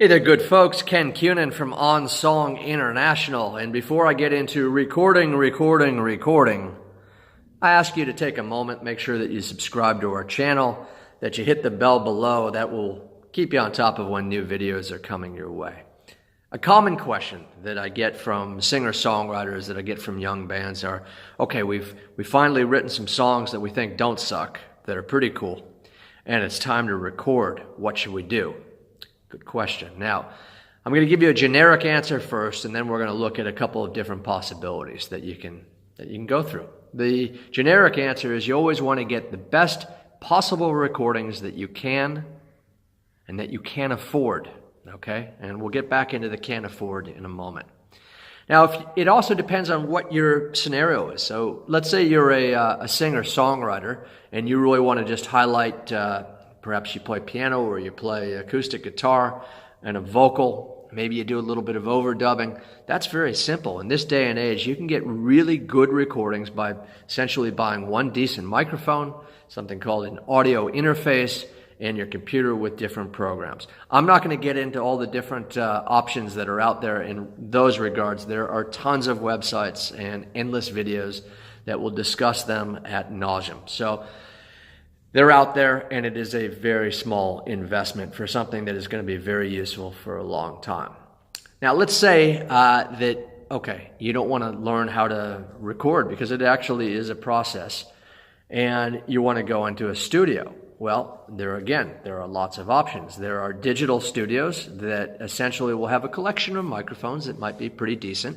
Hey there, good folks. Ken Kunin from On Song International. And before I get into recording, I ask you to take a moment, make sure that you subscribe to our channel, that you hit the bell below. That will keep you on top of when new videos are coming your way. A common question that I get from singer-songwriters, that I get from young bands are, okay, we've finally written some songs that we think don't suck, that are pretty cool, and it's time to record. What should we do? Good question. Now, I'm going to give you a generic answer first, and then we're going to look at a couple of different possibilities that you can go through. The generic answer is you always want to get the best possible recordings that you can and that you can afford, okay? And we'll get back into the can afford in a moment. Now, it also depends on what your scenario is. So let's say you're a singer-songwriter and you really want to just highlight perhaps you play piano or you play acoustic guitar and a vocal. Maybe you do a little bit of overdubbing. That's very simple. In this day and age, you can get really good recordings by essentially buying one decent microphone, something called an audio interface, and your computer with different programs. I'm not going to get into all the different options that are out there in those regards. There are tons of websites and endless videos that will discuss them ad nauseum. So they're out there, and it is a very small investment for something that is going to be very useful for a long time. Now, let's say that, okay, you don't want to learn how to record because it actually is a process, and you want to go into a studio. Well, there are lots of options. There are digital studios that essentially will have a collection of microphones that might be pretty decent,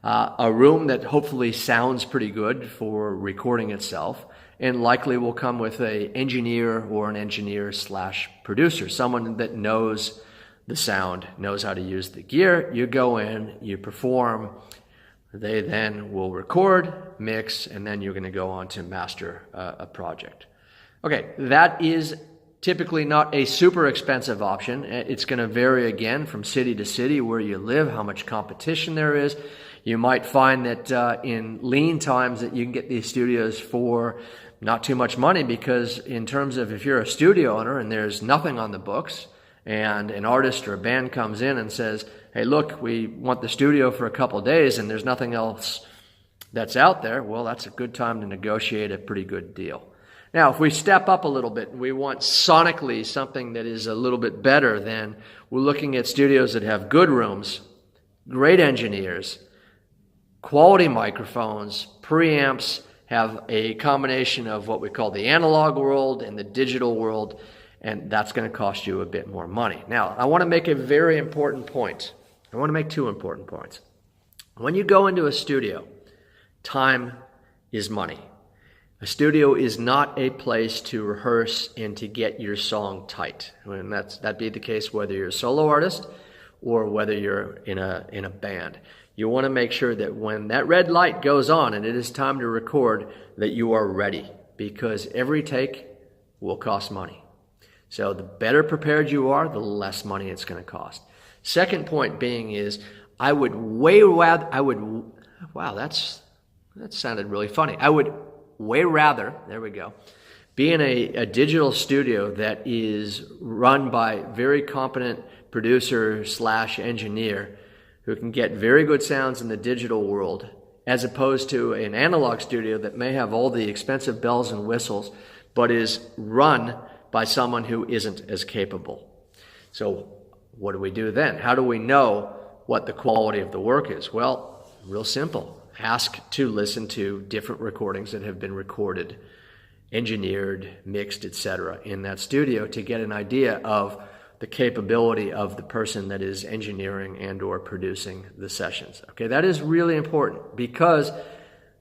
a room that hopefully sounds pretty good for recording itself, and likely will come with an engineer or an engineer/producer, someone that knows the sound, knows how to use the gear. You go in, you perform, they then will record, mix, and then you're going to go on to master a project. Okay, that is typically not a super expensive option. It's going to vary again from city to city where you live, how much competition there is. You might find that in lean times that you can get these studios for not too much money, because in terms of if you're a studio owner and there's nothing on the books and an artist or a band comes in and says, hey, look, we want the studio for a couple of days and there's nothing else that's out there, well, that's a good time to negotiate a pretty good deal. Now, if we step up a little bit and we want sonically something that is a little bit better, then we're looking at studios that have good rooms, great engineers, quality microphones, preamps, have a combination of what we call the analog world and the digital world, and that's going to cost you a bit more money. Now, I want to make a very important point. I want to make two important points. When you go into a studio, time is money. A studio is not a place to rehearse and to get your song tight. And that'd be the case whether you're a solo artist or whether you're in a band. You want to make sure that when that red light goes on and it is time to record, that you are ready, because every take will cost money. So the better prepared you are, the less money it's going to cost. Second point being is, I would way rather, there we go, be in a digital studio that is run by very competent producer/engineer who can get very good sounds in the digital world, as opposed to an analog studio that may have all the expensive bells and whistles, but is run by someone who isn't as capable. So what do we do then? How do we know what the quality of the work is? Well, real simple. Ask to listen to different recordings that have been recorded, engineered, mixed, etc. in that studio to get an idea of the capability of the person that is engineering and or producing the sessions. Okay, that is really important, because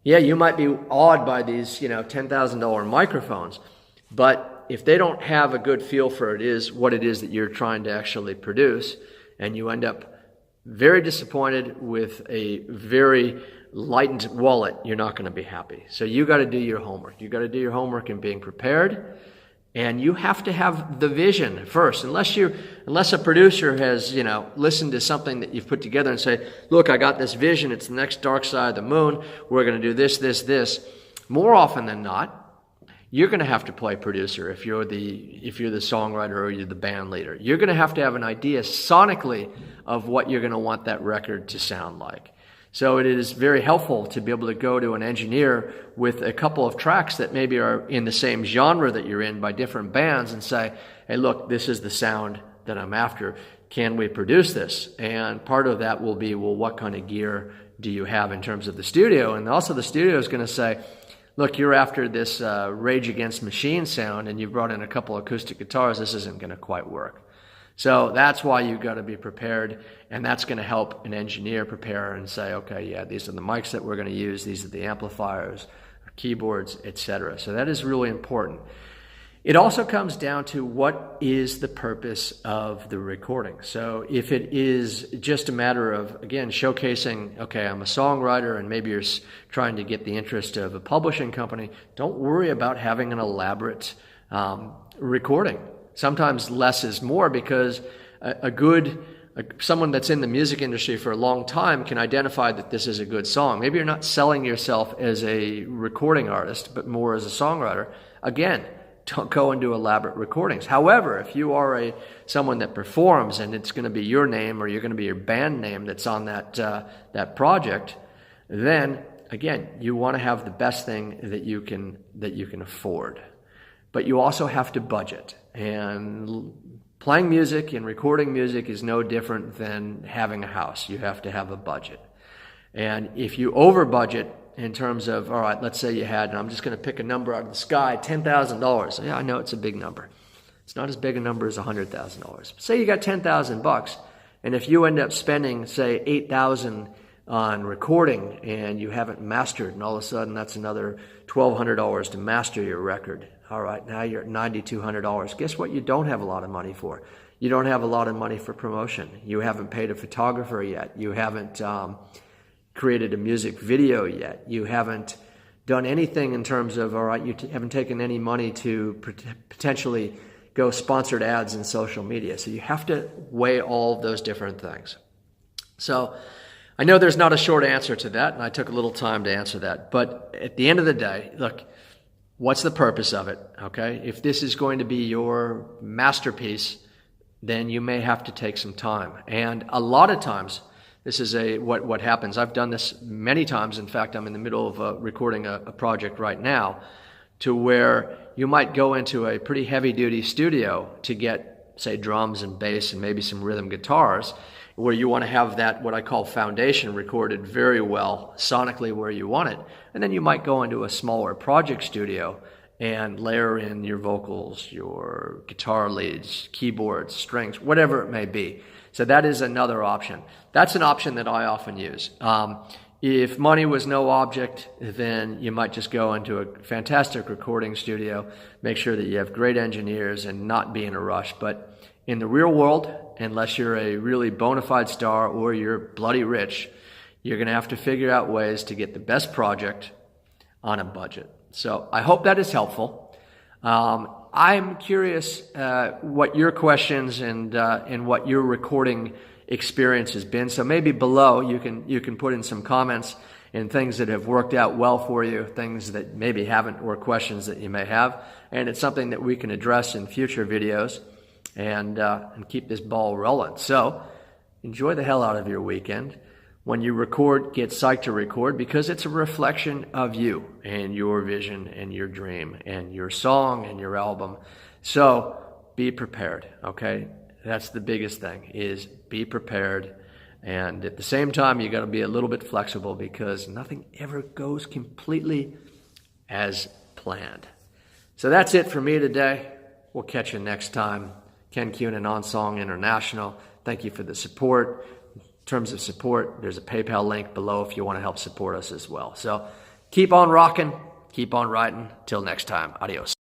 yeah, you might be awed by these, $10,000 microphones, but if they don't have a good feel for what it is that you're trying to actually produce, and you end up very disappointed with a very lightened wallet, you're not going to be happy. So you got to do your homework. You got to do your homework in being prepared. And you have to have the vision first. Unless a producer has, listened to something that you've put together and say, look, I got this vision. It's the next dark side of the moon. We're going to do this, this, this. More often than not, you're going to have to play producer if you're the songwriter or you're the band leader. You're going to have an idea sonically of what you're going to want that record to sound like. So it is very helpful to be able to go to an engineer with a couple of tracks that maybe are in the same genre that you're in by different bands and say, hey, look, this is the sound that I'm after. Can we produce this? And part of that will be, well, what kind of gear do you have in terms of the studio? And also the studio is going to say, look, you're after this Rage Against Machine sound and you brought in a couple acoustic guitars. This isn't going to quite work. So that's why you've got to be prepared, and that's going to help an engineer prepare and say, okay, yeah, these are the mics that we're going to use, these are the amplifiers, keyboards, etc. So that is really important. It also comes down to what is the purpose of the recording. So if it is just a matter of, again, showcasing, okay, I'm a songwriter, and maybe you're trying to get the interest of a publishing company, don't worry about having an elaborate recording. Sometimes less is more, because someone that's in the music industry for a long time can identify that this is a good song. Maybe you're not selling yourself as a recording artist, but more as a songwriter. Again, don't go and do elaborate recordings. However, if you are someone that performs and it's going to be your name or you're going to be your band name that's on that project, then again, you want to have the best thing that you can afford. But you also have to budget. And playing music and recording music is no different than having a house. You have to have a budget. And if you over budget in terms of, all right, let's say you had, and I'm just going to pick a number out of the sky, $10,000. Yeah, I know it's a big number. It's not as big a number as $100,000. Say you got $10,000, and if you end up spending, say, $8,000 on recording and you haven't mastered, and all of a sudden that's another $1,200 to master your record. All right, now you're at $9,200. Guess what you don't have a lot of money for? You don't have a lot of money for promotion. You haven't paid a photographer yet. You haven't created a music video yet. You haven't done anything in terms of, all right, you haven't taken any money to potentially go sponsored ads in social media. So you have to weigh all of those different things. So I know there's not a short answer to that, and I took a little time to answer that. But at the end of the day, look, what's the purpose of it, okay? If this is going to be your masterpiece, then you may have to take some time. And a lot of times, this is what happens. I've done this many times. In fact, I'm in the middle of recording a project right now, to where you might go into a pretty heavy-duty studio to get, say, drums and bass and maybe some rhythm guitars, where you want to have that, what I call foundation, recorded very well sonically where you want it. And then you might go into a smaller project studio and layer in your vocals, your guitar leads, keyboards, strings, whatever it may be. So that is another option. That's an option that I often use. If money was no object, then you might just go into a fantastic recording studio, make sure that you have great engineers and not be in a rush. But in the real world, unless you're a really bona fide star or you're bloody rich, you're going to have to figure out ways to get the best project on a budget. So I hope that is helpful. I'm curious what your questions and what your recording experience has been. So maybe below you can put in some comments and things that have worked out well for you, things that maybe haven't, or questions that you may have. And it's something that we can address in future videos and keep this ball rolling. So enjoy the hell out of your weekend. When you record, get psyched to record, because it's a reflection of you and your vision and your dream and your song and your album. So be prepared, okay? That's the biggest thing, is be prepared. And at the same time, you got to be a little bit flexible, because nothing ever goes completely as planned. So that's it for me today. We'll catch you next time. Ken Kunin on Song International. Thank you for the support. In terms of support, there's a PayPal link below if you want to help support us as well. So keep on rocking, keep on writing. Till next time, adios.